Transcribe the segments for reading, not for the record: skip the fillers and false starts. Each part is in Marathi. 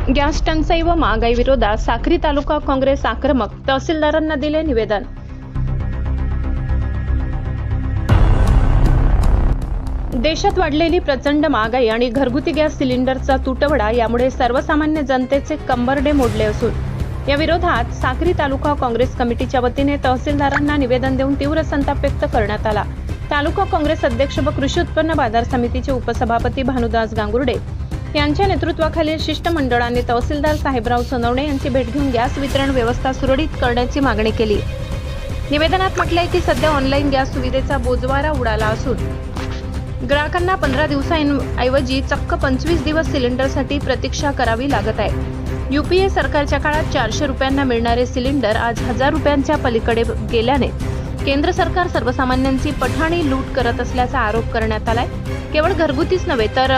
गॅस टंचाई व महागाई विरोधात साक्री तालुका काँग्रेस आक्रमक, तहसीलदारांना दिले निवेदन। देशात वाढलेली प्रचंड महागाई आणि घरगुती गॅस सिलेंडरचा तुटवडा यामुळे सर्वसामान्य जनतेचे कंबरडे मोडले असून या विरोधात साक्री तालुका काँग्रेस कमिटीच्या वतीने तहसीलदारांना निवेदन देऊन तीव्र संताप व्यक्त करण्यात आला। तालुका काँग्रेस अध्यक्ष व कृषी उत्पन्न बाजार समितीचे उपसभापती भानुदास गांगुर्डे यांच्या नेतृत्वाखालील शिष्टमंडळाने तहसीलदार साहेबराव सोनवणे यांची भेट घेऊन गॅस वितरण व्यवस्था सुरळीत करण्याची मागणी केली। निवेदनात म्हटले आहे की सध्या ऑनलाईन गॅस सुविधेचा बोजवारा उडाला असून ग्राहकांना 15 दिवसांऐवजी चक्क 25 दिवस सिलेंडरसाठी प्रतीक्षा करावी लागत आहे। यूपीए सरकारच्या काळात 400 रुपयांना मिळणारे सिलेंडर आज 1000 रुपयांच्या पलीकडे गेल्याने केंद्र सरकार सर्वसामान्यांची पठाणी लूट करत असल्याचा आरोप करण्यात आलाय। केवळ घरगुतीच नव्हे तर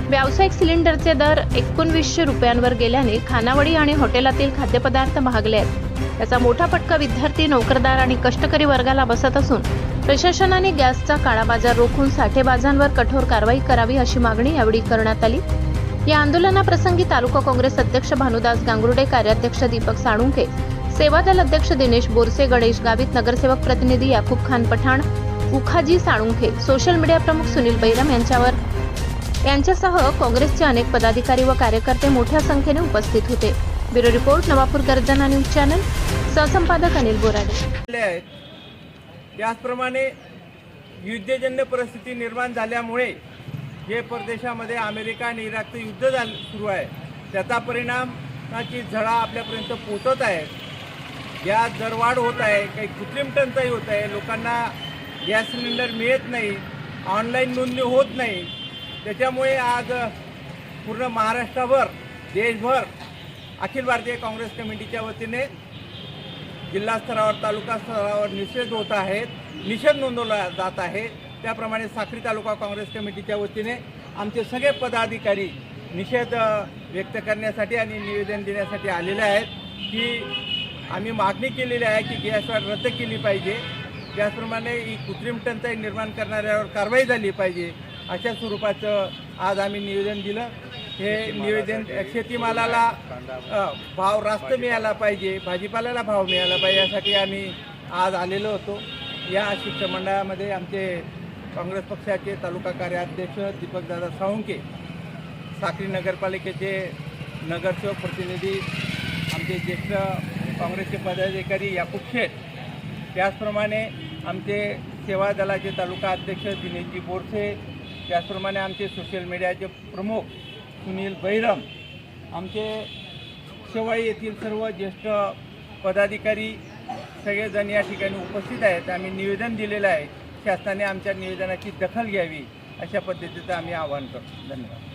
व्यावसायिक सिलेंडरचे दर 1900 रुपयांवर गेल्याने खानावळी आणि हॉटेलातील खाद्यपदार्थ महागले आहेत। याचा मोठा फटका विद्यार्थी, नोकरदार आणि कष्टकरी वर्गाला बसत असून प्रशासनाने गॅसचा काळा बाजार रोखून साठेबाजांवर कठोर कारवाई करावी अशी मागणी यावेळी करण्यात आली। या आंदोलनाप्रसंगी तालुका काँग्रेस अध्यक्ष भानुदास गांगुर्डे, कार्याध्यक्ष दीपक साळुंखे, सेवादल अध्यक्ष दिनेश बोरसे, गणेश गावित, नगरसेवक प्रतिनिधी याकूब खान पठाण, उखाजी साळुंखे, सोशल मीडिया प्रमुख सुनील बैरम यांच्यासह काँग्रेसचे अनेक पदाधिकारी व कार्यकर्ते मोठ्या संख्येने उपस्थित होते। ब्युरो रिपोर्ट, नवापूर गर्जना न्यूज चॅनल, सहसंपादक अनिल बोराडे। त्याचप्रमाणे युद्धजन्य परिस्थिती निर्माण झाल्यामुळे जे परदेशामध्ये अमेरिका आणि इराकचं युद्ध सुरू आहे त्याचा परिणामाची झळा आपल्यापर्यंत पोहोचत आहे। गॅस दरवाढ होत आहे, काही कृत्रिम टंचाई होत आहे, लोकांना गॅस सिलेंडर मिळत नाही, ऑनलाईन नोंदणी होत नाही। त्याच्यामुळे आज पूर्ण महाराष्ट्रावर, देशभर अखिल भारतीय काँग्रेस कमिटीच्या वतीने जिल्हा स्तरावर, तालुका स्तरावर निषेध नोंदवला जात आहे। त्याप्रमाणे साक्री तालुका काँग्रेस कमिटीच्या वतीने आमचे सगळे पदाधिकारी निषेध व्यक्त करण्यासाठी आणि निवेदन देण्यासाठी आलेले आहेत की आम्ही मागणी केलेली आहे की गॅसवाढ रद्द केली पाहिजे, त्याचप्रमाणे ही कृत्रिम टंचाई निर्माण करणाऱ्यावर कारवाई झाली पाहिजे, अशा स्वरूपाचं आज आम्ही निवेदन दिलं। हे निवेदन शेतीमालाला भाव रास्त मिळाला पाहिजे, भाजीपाल्याला भाव मिळाला पाहिजे यासाठी आम्ही आज आलेलो होतो। या शिष्टमंडळामध्ये आमचे काँग्रेस पक्षाचे तालुका कार्याध्यक्ष दीपकदादा साळुंखे, साक्री नगरपालिकेचे नगरसेवक प्रतिनिधी आमचे ज्येष्ठ काँग्रेसचे पदाधिकारी याकूब शेठ, त्याचप्रमाणे आमचे सेवा दलाचे तालुका अध्यक्ष दिनेशजी बोरसे, त्याचप्रमाणे आमचे सोशल मीडियाचे प्रमुख सुनील बैरम, आमचे शेवाळी येथील सर्व ज्येष्ठ पदाधिकारी सगळेजण या ठिकाणी उपस्थित आहेत। आम्ही निवेदन दिलेलं आहे, शासनाने आमच्या निवेदनाची दखल घ्यावी अशा पद्धतीचं आम्ही आवाहन करतो। धन्यवाद।